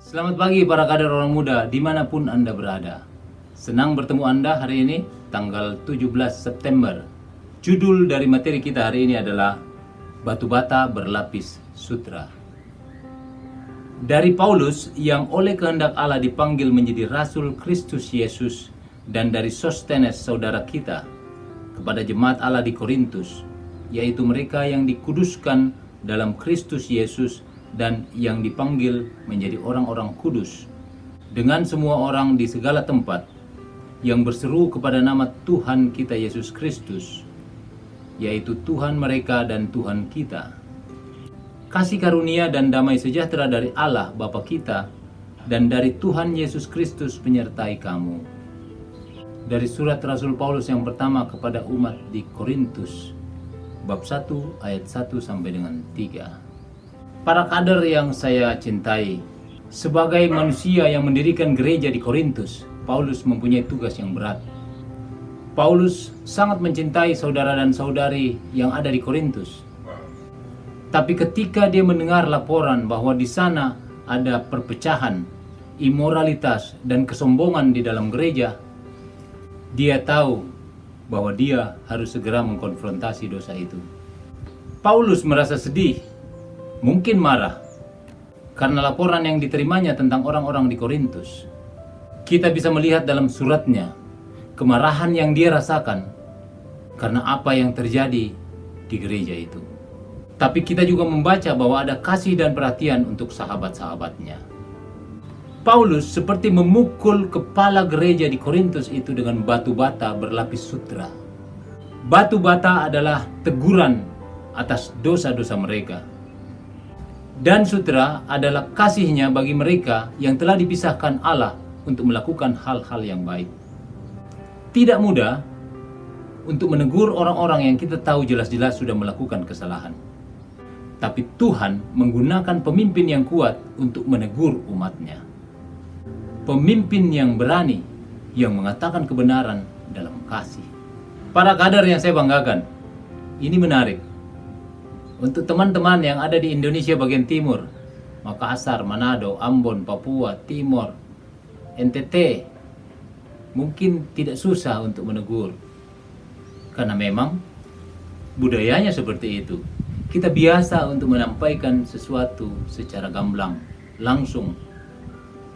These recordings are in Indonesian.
Selamat pagi para kader orang muda dimanapun Anda berada. Senang bertemu Anda hari ini, tanggal 17 September. Judul dari materi kita hari ini adalah Batu Bata Berlapis Sutra. Dari Paulus yang oleh kehendak Allah dipanggil menjadi Rasul Kristus Yesus, dan dari Sostenes saudara kita kepada jemaat Allah di Korintus, yaitu mereka yang dikuduskan dalam Kristus Yesus dan yang dipanggil menjadi orang-orang kudus, dengan semua orang di segala tempat yang berseru kepada nama Tuhan kita Yesus Kristus, yaitu Tuhan mereka dan Tuhan kita. Kasih karunia dan damai sejahtera dari Allah Bapa kita dan dari Tuhan Yesus Kristus menyertai kamu. Dari surat Rasul Paulus yang pertama kepada umat di Korintus, bab 1 ayat 1 sampai dengan 3. Para kader yang saya cintai, sebagai manusia yang mendirikan gereja di Korintus, Paulus mempunyai tugas yang berat. Paulus sangat mencintai saudara dan saudari yang ada di Korintus. Tapi ketika dia mendengar laporan bahwa di sana ada perpecahan, imoralitas, dan kesombongan di dalam gereja, dia tahu bahwa dia harus segera mengkonfrontasi dosa itu. Paulus merasa sedih, mungkin marah, karena laporan yang diterimanya tentang orang-orang di Korintus. Kita bisa melihat dalam suratnya kemarahan yang dia rasakan karena apa yang terjadi di gereja itu. Tapi kita juga membaca bahwa ada kasih dan perhatian untuk sahabat-sahabatnya. Paulus seperti memukul kepala gereja di Korintus itu dengan batu bata berlapis sutra. Batu bata adalah teguran atas dosa-dosa mereka. Dan sutra adalah kasihnya bagi mereka yang telah dipisahkan Allah untuk melakukan hal-hal yang baik. Tidak mudah untuk menegur orang-orang yang kita tahu jelas-jelas sudah melakukan kesalahan. Tapi Tuhan menggunakan pemimpin yang kuat untuk menegur umatnya. Pemimpin yang berani, yang mengatakan kebenaran dalam kasih. Para kader yang saya banggakan, ini menarik. Untuk teman-teman yang ada di Indonesia bagian timur, Makassar, Manado, Ambon, Papua, Timor, NTT, mungkin tidak susah untuk menegur. Karena memang budayanya seperti itu. Kita biasa untuk menyampaikan sesuatu secara gamblang, langsung,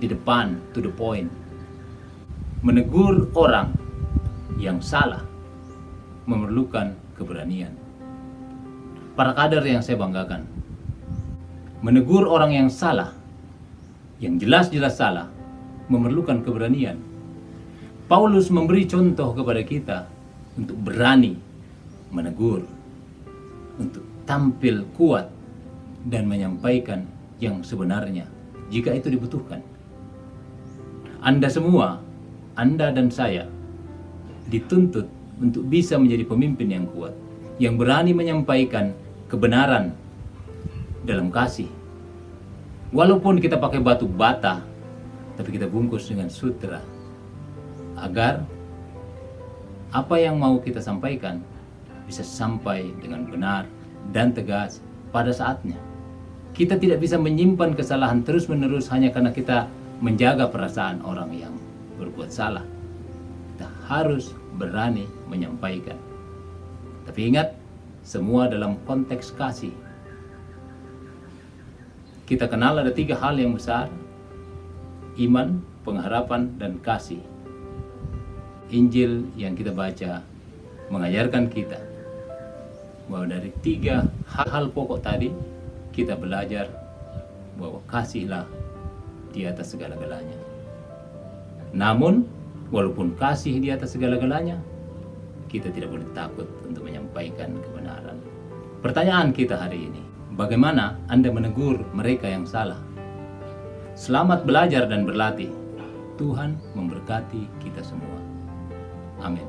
di depan, to the point. Menegur orang yang salah memerlukan keberanian. Para kader yang saya banggakan, menegur orang yang salah, yang jelas-jelas salah, memerlukan keberanian. Paulus memberi contoh kepada kita untuk berani menegur, untuk tampil kuat dan menyampaikan yang sebenarnya jika itu dibutuhkan. Anda semua, Anda dan saya, dituntut untuk bisa menjadi pemimpin yang kuat, yang berani menyampaikan kebenaran dalam kasih. Walaupun kita pakai batu bata, tapi kita bungkus dengan sutra, agar apa yang mau kita sampaikan bisa sampai dengan benar dan tegas pada saatnya. Kita tidak bisa menyimpan kesalahan terus-menerus hanya karena kita menjaga perasaan orang yang berbuat salah. Kita harus berani menyampaikan. Tapi ingat, semua dalam konteks kasih. Kita kenal ada 3 hal yang besar: iman, pengharapan, dan kasih. Injil yang kita baca mengajarkan kita bahwa dari 3 hal pokok tadi, kita belajar bahwa kasihlah di atas segala-galanya. Namun, walaupun kasih di atas segala-galanya, kita tidak boleh takut untuk menyampaikan kebenaran. Pertanyaan kita hari ini, bagaimana Anda menegur mereka yang salah? Selamat belajar dan berlatih. Tuhan memberkati kita semua. Amin.